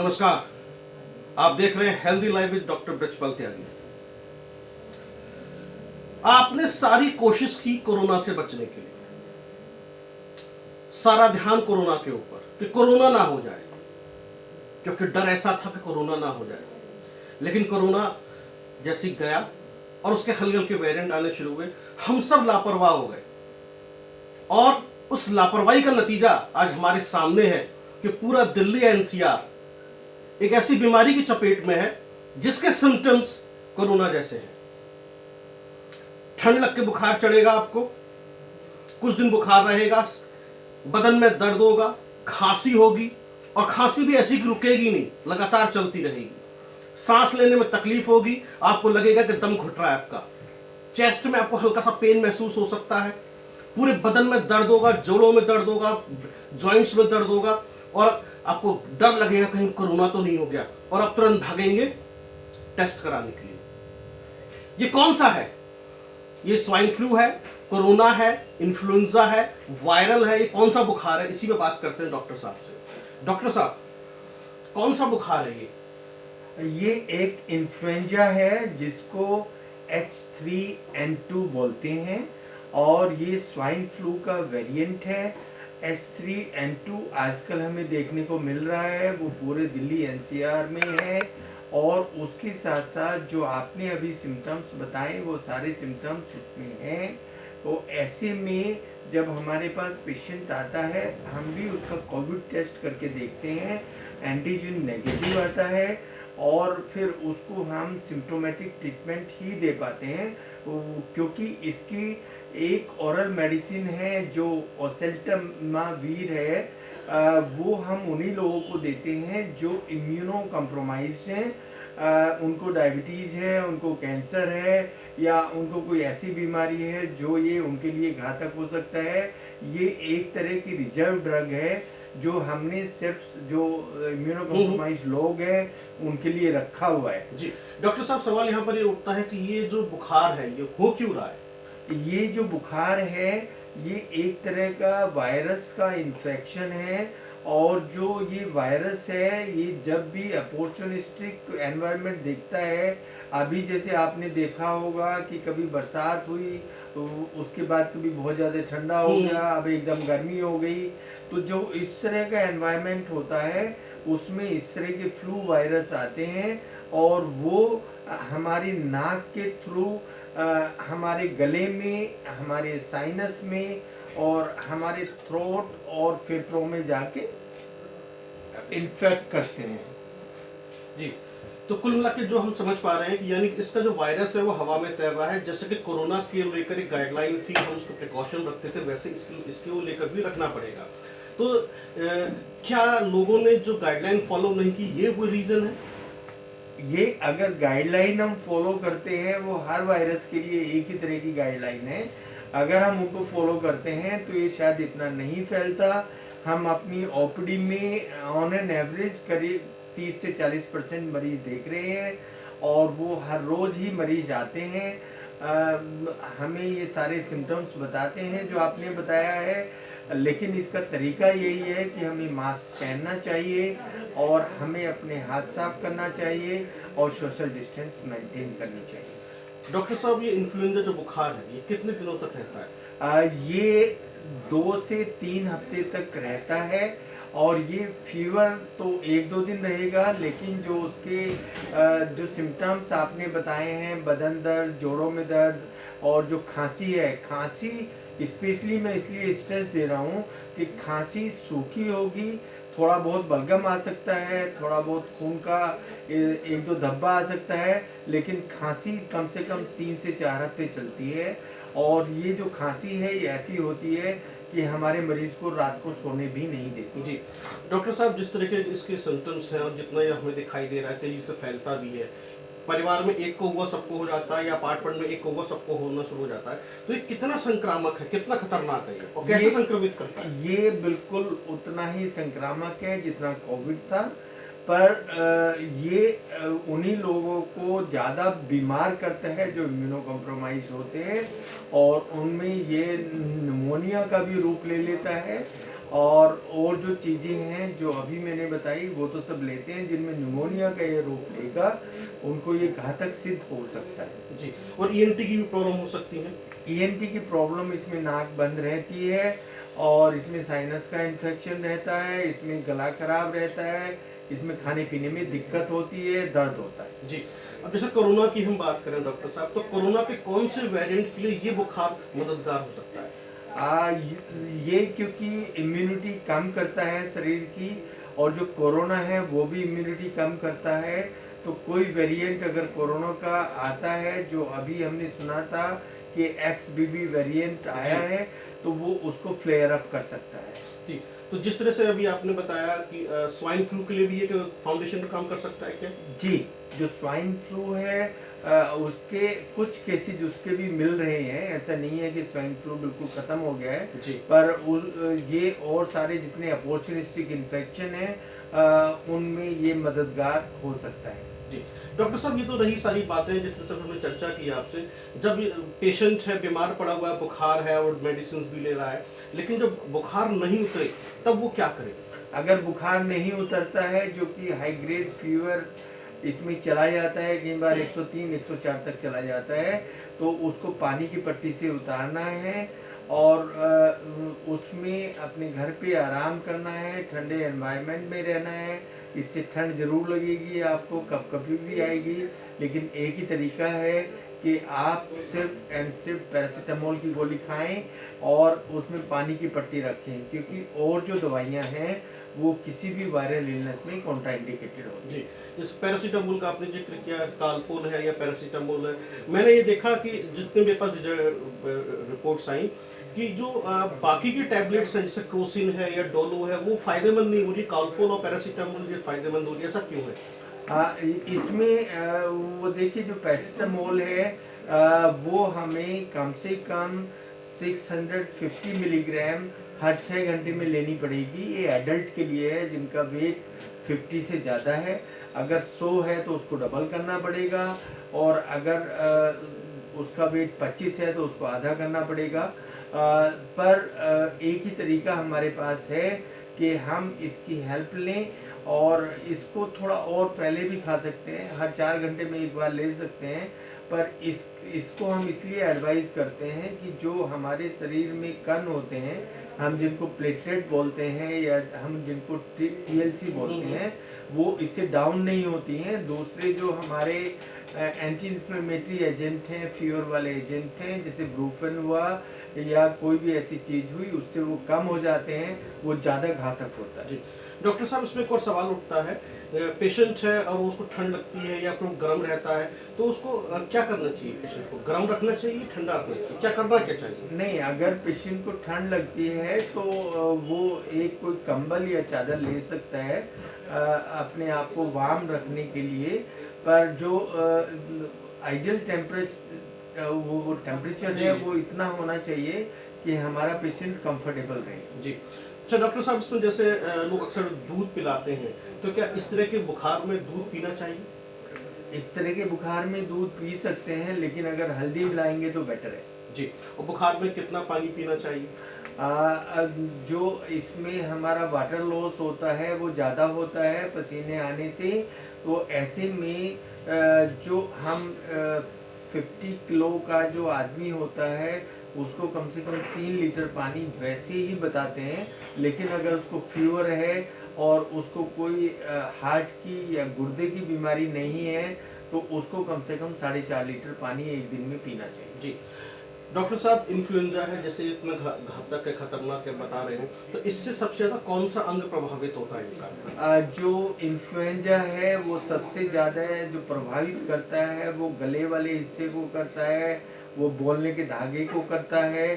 नमस्कार। आप देख रहे हैं healthy life with doctor Brajpal Tyagi. आपने सारी कोशिश की कोरोना से बचने के लिए, सारा ध्यान कोरोना के ऊपर कि कोरोना ना हो जाए, क्योंकि डर ऐसा था कि कोरोना ना हो जाए। लेकिन कोरोना जैसे ही गया और उसके हल्के हल्के वेरिएंट आने शुरू हुए, हम सब लापरवाह हो गए और उस लापरवाही का नतीजा आज हमारे सामने है कि पूरा दिल्ली एनसीआर एक ऐसी बीमारी की चपेट में है जिसके सिम्टम्स कोरोना जैसे हैं। ठंड लग के बुखार चढ़ेगा, आपको कुछ दिन बुखार रहेगा, बदन में दर्द होगा, खांसी होगी और खांसी भी ऐसी कि रुकेगी नहीं, लगातार चलती रहेगी। सांस लेने में तकलीफ होगी, आपको लगेगा कि दम घुट रहा है आपका। चेस्ट में आपको हल्का सा पेन महसूस हो सकता है। पूरे बदन में दर्द होगा, जोड़ों में दर्द होगा, जॉइंट्स में दर्द होगा और आपको डर लगेगा कहीं कोरोना तो नहीं हो गया और आप तुरंत भागेंगे टेस्ट कराने के लिए। ये कौन सा है? ये स्वाइन फ्लू है, कोरोना है, इन्फ्लुएंजा है, वायरल है, ये कौन सा बुखार है? इसी पे बात करते हैं डॉक्टर साहब से। डॉक्टर साहब, कौन सा बुखार है ये एक इन्फ्लुएंजा है जिसको H3N2 बोलते हैं और ये स्वाइन फ्लू का वेरिएंट है। H3N2 आजकल हमें देखने को मिल रहा है, वो पूरे दिल्ली एनसीआर में है और उसके साथ साथ जो आपने अभी सिम्टम्स बताए वो सारे सिम्टम्स उसमें हैं। तो ऐसे में जब हमारे पास पेशेंट आता है, हम भी उसका कोविड टेस्ट करके देखते हैं, एंटीजन नेगेटिव आता है और फिर उसको हम सिम्टोमेटिक ट्रीटमेंट ही दे पाते हैं, क्योंकि इसकी एक ओरल मेडिसिन है जो ओसेल्टामावीर है, वो हम उन्हीं लोगों को देते हैं जो इम्यूनो कम्प्रोमाइज्ड हैं, उनको डायबिटीज़ है, उनको कैंसर है या उनको कोई ऐसी बीमारी है जो ये उनके लिए घातक हो सकता है। ये एक तरह की रिजर्व ड्रग है जो हमने सिर्फ जो इम्यूनो कम्प्रोमाइज लोग हैं उनके लिए रखा हुआ है। जी डॉक्टर साहब, सवाल यहाँ पर ये उठता है कि ये जो बुखार है ये हो क्यों रहा है? ये जो बुखार है ये एक तरह का वायरस का इन्फेक्शन है और जो ये वायरस है ये जब भी अपॉर्चुनिस्टिक एनवायरनमेंट देखता है, अभी जैसे आपने देखा होगा कि कभी बरसात हुई तो उसके बाद कभी बहुत ज़्यादा ठंडा हो गया, अब एकदम गर्मी हो गई, तो जो इस तरह का एनवायरनमेंट होता है उसमें इस तरह के फ्लू वायरस आते हैं और वो हमारी नाक के थ्रू हमारे गले में, हमारे साइनस में और हमारे थ्रोट और फेफड़ों में जाके इन्फेक्ट करते हैं। जी, तो कुल मिला के जो हम समझ पा रहे हैं कि यानी इसका जो वायरस है वो हवा में तैर रहा है। जैसे कि कोरोना के लेकर एक गाइडलाइन थी, हम उसको प्रिकॉशन रखते थे, वैसे इसको लेकर भी रखना पड़ेगा। तो क्या लोगों ने जो गाइडलाइन फॉलो नहीं की, ये वो रीजन है? ये अगर गाइडलाइन हम फॉलो करते हैं, वो हर वायरस के लिए एक ही तरह की गाइडलाइन है, अगर हम उनको फॉलो करते हैं तो ये शायद इतना नहीं फैलता। हम अपनी ओपीडी में ऑन एन एवरेज करीब 30 से 40% मरीज देख रहे हैं और वो हर रोज़ ही मरीज आते हैं, हमें ये सारे सिम्टम्स बताते हैं जो आपने बताया है। लेकिन इसका तरीका यही है कि हमें मास्क पहनना चाहिए और हमें अपने हाथ साफ करना चाहिए और सोशल डिस्टेंस मेंटेन करनी चाहिए। डॉक्टर साहब, ये इन्फ्लुएंजा जो बुखार है ये कितने दिनों तक रहता है? ये 2 से 3 हफ्ते तक रहता है और ये फीवर तो 1-2 दिन रहेगा, लेकिन जो उसके जो सिम्टम्स आपने बताए हैं, बदन दर्द, जोड़ों में दर्द और जो खांसी है, खांसी स्पेशली मैं इसलिए स्ट्रेस दे रहा हूँ कि खांसी सूखी होगी, थोड़ा बहुत बलगम आ सकता है, थोड़ा बहुत खून का 1-2 धब्बा आ सकता है, लेकिन खांसी कम से कम 3 से 4 हफ्ते चलती है और ये जो खांसी है ये ऐसी होती है कि हमारे मरीज को रात को सोने भी नहीं देती। जी डॉक्टर साहब, जिस तरह के इसके सिम्टम्स हैं और जितना ये हमें दिखाई दे रहा है, तेजी से फैलता भी है, परिवार में एक को हुआ सबको हो जाता है या अपार्टमेंट में एक को हुआ सबको होना शुरू हो जाता है, तो ये कितना संक्रामक है, कितना खतरनाक है ये और कैसे संक्रमित करता है? ये बिल्कुल उतना ही संक्रामक है जितना कोविड था। पर ये उन्हीं लोगों को ज़्यादा बीमार करता है जो इम्यूनो कॉम्प्रोमाइज होते हैं, और उनमें ये निमोनिया का भी रूप ले लेता है। और जो चीज़ें हैं जो अभी मैंने बताई वो तो सब लेते हैं, जिनमें निमोनिया का ये रूप लेगा उनको ये घातक सिद्ध हो सकता है। जी, और ईएनटी की भी प्रॉब्लम हो सकती है। ईएनटी की प्रॉब्लम, इसमें नाक बंद रहती है और इसमें साइनस का इन्फेक्शन रहता है, इसमें गला खराब रहता है, इसमें खाने पीने में दिक्कत होती है, दर्द होता है। जी, अब जैसे कोरोना की हम बात करें डॉक्टर साहब, तो कोरोना के कौन से वेरिएंट के लिए ये बुखार मददगार हो सकता है? ये क्योंकि इम्यूनिटी कम करता है शरीर की, और जो कोरोना है वो भी इम्यूनिटी कम करता है, तो कोई वेरिएंट अगर कोरोना का आता है, जो अभी हमने सुना था कि XBB वेरिएंट आया जी। है, तो वो उसको फ्लेयर अप कर सकता है। जी, तो जिस तरह से अभी आपने बताया कि स्वाइन फ्लू के लिए भी ये फाउंडेशन का काम कर सकता है क्या? जी, जो स्वाइन फ्लू है उसके कुछ केसेज उसके भी मिल रहे हैं, ऐसा नहीं है कि स्वाइन फ्लू बिल्कुल खत्म हो गया है, जी। पर ये और सारे जितने अपॉर्चुनिस्टिक इन्फेक्शन हैं उनमें ये मददगार हो सकता है। जी, डॉक्टर साहब ये तो रही सारी बातें जिस तरह से हमने चर्चा की आपसे। जब पेशेंट है, बीमार पड़ा हुआ है, बुखार है और मेडिसिन भी ले रहा है, लेकिन जब बुखार नहीं उतरे तब वो क्या करे? अगर बुखार नहीं उतरता है, जो कि हाई ग्रेड फीवर इसमें चला जाता है, कई बार 103 104 तक चला जाता है, तो उसको पानी की पट्टी से उतारना है और उसमें अपने घर पे आराम करना है, ठंडे एनवायरनमेंट में रहना है। इससे ठंड जरूर लगेगी आपको, कभी भी आएगी, लेकिन एक ही तरीका है कि आप सिर्फ एंड सिर्फ पैरासीटामोल की गोली खाएं और उसमें पानी की पट्टी रखें, क्योंकि और जो दवाइयां हैं वो किसी भी वायरल इलनेस में कॉन्ट्राइंडिकेटेड होती है। जी, जैसे पैरासीटामोल का आपने जिक्र किया, कालपोल है या पैरासीटामोल है, मैंने ये देखा कि जितने मेरे पास रिपोर्ट्स आई कि जो बाकी की टैबलेट्स हैं जैसे क्रोसिन है या डोलो है वो फायदेमंद नहीं हो रही, कालपोल और पैरासीटामोल ये फायदेमंद हो रही है, ऐसा क्यों है? इसमें वो देखिए, जो पैरासीटामोल है वो हमें कम से कम 650 मिलीग्राम हर 6 घंटे में लेनी पड़ेगी। ये एडल्ट के लिए है जिनका वेट 50 से ज़्यादा है। अगर 100 है तो उसको डबल करना पड़ेगा, और अगर उसका वेट 25 है तो उसको आधा करना पड़ेगा। पर एक ही तरीका हमारे पास है कि हम इसकी हेल्प लें, और इसको थोड़ा और पहले भी खा सकते हैं, हर 4 घंटे में एक बार ले सकते हैं। पर इसको हम इसलिए एडवाइस करते हैं कि जो हमारे शरीर में कण होते हैं, हम जिनको प्लेटलेट बोलते हैं या हम जिनको TLC बोलते हैं, वो इससे डाउन नहीं होती हैं। दूसरे जो हमारे एंटी इन्फ्लेमेटरी एजेंट हैं, फीवर वाले एजेंट हैं, जैसे ब्रूफेन हुआ या कोई भी ऐसी चीज़ हुई, उससे वो कम हो जाते हैं, वो ज़्यादा घातक होता है। जी, डॉक्टर साहब इसमें एक और सवाल उठता है, पेशेंट है और उसको ठंड लगती है या फिर गर्म रहता है, तो उसको क्या करना चाहिए? पेशेंट को गर्म रखना चाहिए, ठंडा रखना चाहिए, क्या करना क्या चाहिए? नहीं, अगर पेशेंट को ठंड लगती है तो वो एक कोई कंबल या चादर ले सकता है अपने आप को वार्म रखने के लिए। पर जो आइडियल टेम्परेचर वो टेम्परेचर है वो इतना होना चाहिए कि हमारा पेशेंट कंफर्टेबल रहे। जी, अच्छा डॉक्टर साहब, इसमें जैसे लोग अक्सर दूध पिलाते हैं, तो क्या इस तरह के बुखार में दूध पीना चाहिए? इस तरह के बुखार में दूध पी सकते हैं, लेकिन अगर हल्दी मिलाएंगे तो बेटर है। जी, और बुखार में कितना पानी पीना चाहिए? जो इसमें हमारा वाटर लॉस होता है वो ज़्यादा होता है पसीने आने से, तो ऐसे में जो हम 50 किलो का जो आदमी होता है उसको कम से कम 3 लीटर पानी वैसे ही बताते हैं। लेकिन अगर उसको फीवर है और उसको कोई हार्ट की या गुर्दे की बीमारी नहीं है, तो उसको कम से कम 4.5 लीटर पानी एक दिन में पीना चाहिए। जी, डॉक्टर साहब, इन्फ्लुएंजा है जैसे इतना घातक है, खतरनाक है बता रहे हैं, तो इससे सबसे ज्यादा कौन सा अंग प्रभावित होता है इंसान का? जो इन्फ्लुएंजा है वो सबसे ज़्यादा जो प्रभावित करता है वो गले वाले हिस्से को करता है, वो बोलने के धागे को करता है,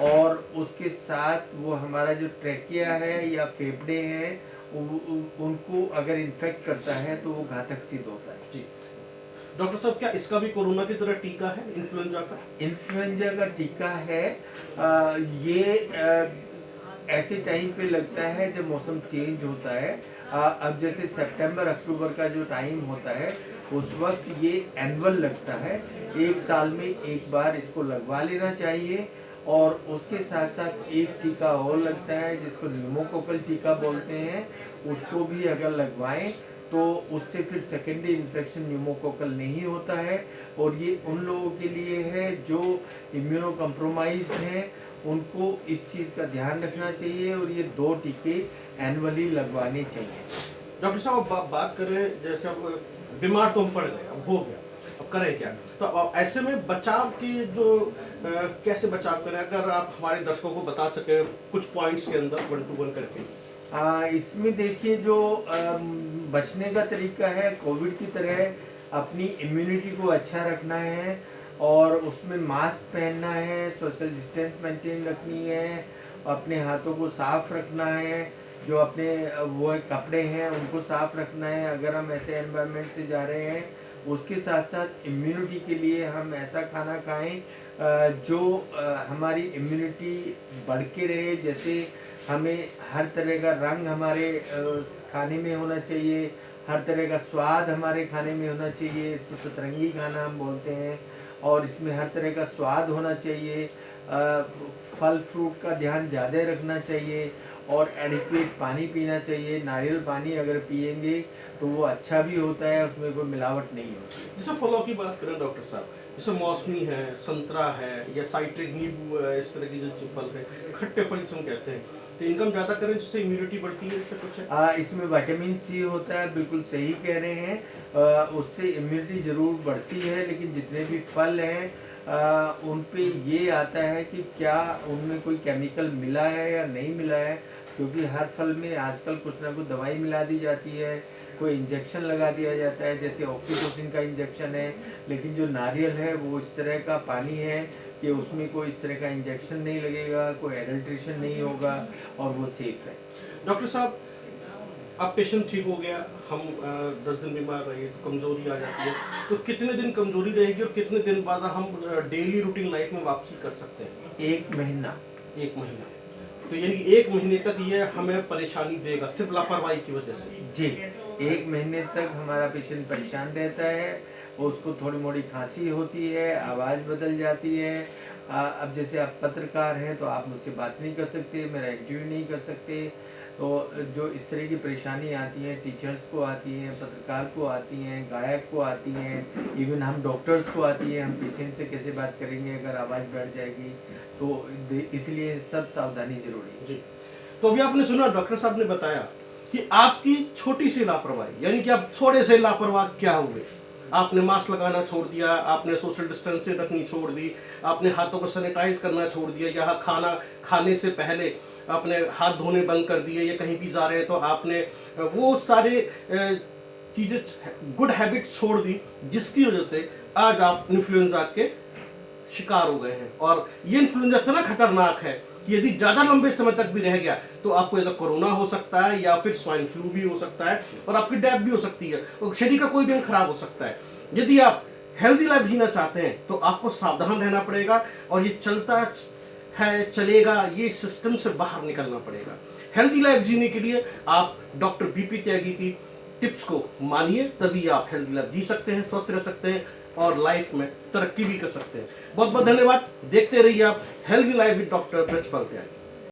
और उसके साथ वो हमारा जो ट्रेकिया है या फेफड़े हैं उनको अगर इन्फेक्ट करता है तो वो घातक सिद्ध होता है। जी, डॉक्टर साहब, क्या इसका भी कोरोना की तरह टीका है इन्फ्लुएंजा का? इन्फ्लुएंजा का टीका है। ये ऐसे टाइम पे लगता है जब मौसम चेंज होता है। अब जैसे सितंबर अक्टूबर का जो टाइम होता है उस वक्त ये एनुअल लगता है, एक साल में एक बार इसको लगवा लेना चाहिए। और उसके साथ साथ एक टीका और लगता है जिसको न्यूमोकोकल टीका बोलते हैं, उसको भी अगर लगवाएं तो उससे फिर सेकेंडरी इन्फेक्शन न्यूमोकोकल नहीं होता है। और ये उन लोगों के लिए है जो इम्यूनो कम्प्रोमाइज हैं, उनको इस चीज़ का ध्यान रखना चाहिए और ये 2 टीके एनुअली लगवाने चाहिए। डॉक्टर साहब अब बात करें, जैसे अब बीमार तो हम पड़ गए, अब हो गया, अब करें क्या? तो अब ऐसे में बचाव की जो कैसे बचाव करें, अगर आप हमारे दर्शकों को बता सकें कुछ पॉइंट्स के अंदर 1 to 1 करके। इसमें देखिए जो बचने का तरीका है कोविड की तरह अपनी इम्यूनिटी को अच्छा रखना है और उसमें मास्क पहनना है, सोशल डिस्टेंस मेंटेन रखनी है, अपने हाथों को साफ रखना है, जो अपने वो कपड़े हैं उनको साफ रखना है अगर हम ऐसे एनवायरनमेंट से जा रहे हैं। उसके साथ साथ इम्यूनिटी के लिए हम ऐसा खाना खाएं जो हमारी इम्यूनिटी बढ़ के रहे। जैसे हमें हर तरह का रंग हमारे खाने में होना चाहिए, हर तरह का स्वाद हमारे खाने में होना चाहिए, इसको सतरंगी खाना हम बोलते हैं। और इसमें हर तरह का स्वाद होना चाहिए, फल फ्रूट का ध्यान ज़्यादा रखना चाहिए और एडिक्वेट पानी पीना चाहिए। नारियल पानी अगर पिएंगे तो वो अच्छा भी होता है, उसमें कोई मिलावट नहीं होती। जैसे फलों की बात करें डॉक्टर साहब, जैसे मौसमी है, संतरा है या साइट्रिक नींबू है, इस तरह के जो फल है, खट्टे फल जिसे हम कहते हैं, तो इनका हम ज़्यादा करें जिससे इम्यूनिटी बढ़ती है, इससे कुछ है? इसमें विटामिन सी होता है, बिल्कुल सही कह रहे हैं। उससे इम्यूनिटी ज़रूर बढ़ती है, लेकिन जितने भी फल हैं उन पे ये आता है कि क्या उनमें कोई केमिकल मिला है या नहीं मिला है, क्योंकि हर फल में आजकल कुछ ना कुछ दवाई मिला दी जाती है, कोई इंजेक्शन लगा दिया जाता है, जैसे ऑक्सीटोसिन का इंजेक्शन है। लेकिन जो नारियल है वो इस तरह का पानी है कि उसमें कोई इस तरह का इंजेक्शन नहीं लगेगा, कोई एडल्ट्रेशन नहीं होगा और वो सेफ है। डॉक्टर साहब, अब पेशेंट ठीक हो गया, हम 10 दिन बीमार रहे तो कमजोरी आ जाती है, तो कितने दिन कमजोरी रहेगी और कितने दिन बाद हम डेली रूटीन लाइफ में वापसी कर सकते हैं? 1 महीना। 1 महीना, तो यानी 1 महीने तक ये हमें परेशानी देगा सिर्फ लापरवाही की वजह से? जी, 1 महीने तक हमारा पेशेंट परेशान रहता है, उसको थोड़ी मोड़ी खांसी होती है, आवाज़ बदल जाती है। अब जैसे आप पत्रकार हैं तो आप मुझसे बात नहीं कर सकते, मेरा इंटरव्यू नहीं कर सकते। तो जो इस तरह की परेशानी आती हैं, टीचर्स को आती हैं, पत्रकार को आती हैं, गायक को आती हैं, इवन हम डॉक्टर्स को आती है, हम पेशेंट से कैसे बात करेंगे अगर आवाज़ बढ़ जाएगी, तो इसलिए सब सावधानी ज़रूरी है। जी, तो अभी आपने सुना डॉक्टर साहब ने बताया कि आपकी छोटी सी लापरवाही, यानी कि आप थोड़े से लापरवाह क्या हुए, आपने मास्क लगाना छोड़ दिया, आपने सोशल डिस्टेंसिंग रखनी छोड़ दी, आपने हाथों को सैनिटाइज करना छोड़ दिया, या खाना खाने से पहले अपने हाथ धोने बंद कर दिए, या कहीं भी जा रहे हैं तो आपने वो सारे चीज़ें, गुड हैबिट छोड़ दी, जिसकी वजह से आज आप इन्फ्लुएंजा के शिकार हो गए हैं। और ये इन्फ्लुएंजा इतना खतरनाक है कि यदि ज़्यादा लंबे समय तक भी रह गया तो आपको या तो कोरोना हो सकता है या फिर स्वाइन फ्लू भी हो सकता है और आपकी डेथ भी हो सकती है और शरीर का कोई भी अंग खराब हो सकता है। यदि आप हेल्दी लाइफ जीना चाहते हैं तो आपको सावधान रहना पड़ेगा और ये चलता है चलेगा, ये सिस्टम से बाहर निकलना पड़ेगा। हेल्दी लाइफ जीने के लिए आप डॉक्टर बीपी त्यागी की टिप्स को मानिए, तभी आप हेल्दी लाइफ जी सकते हैं, स्वस्थ रह सकते हैं और लाइफ में तरक्की भी कर सकते हैं। बहुत बहुत धन्यवाद। देखते रहिए आप healthy life with doctor Brajpal Tyagi.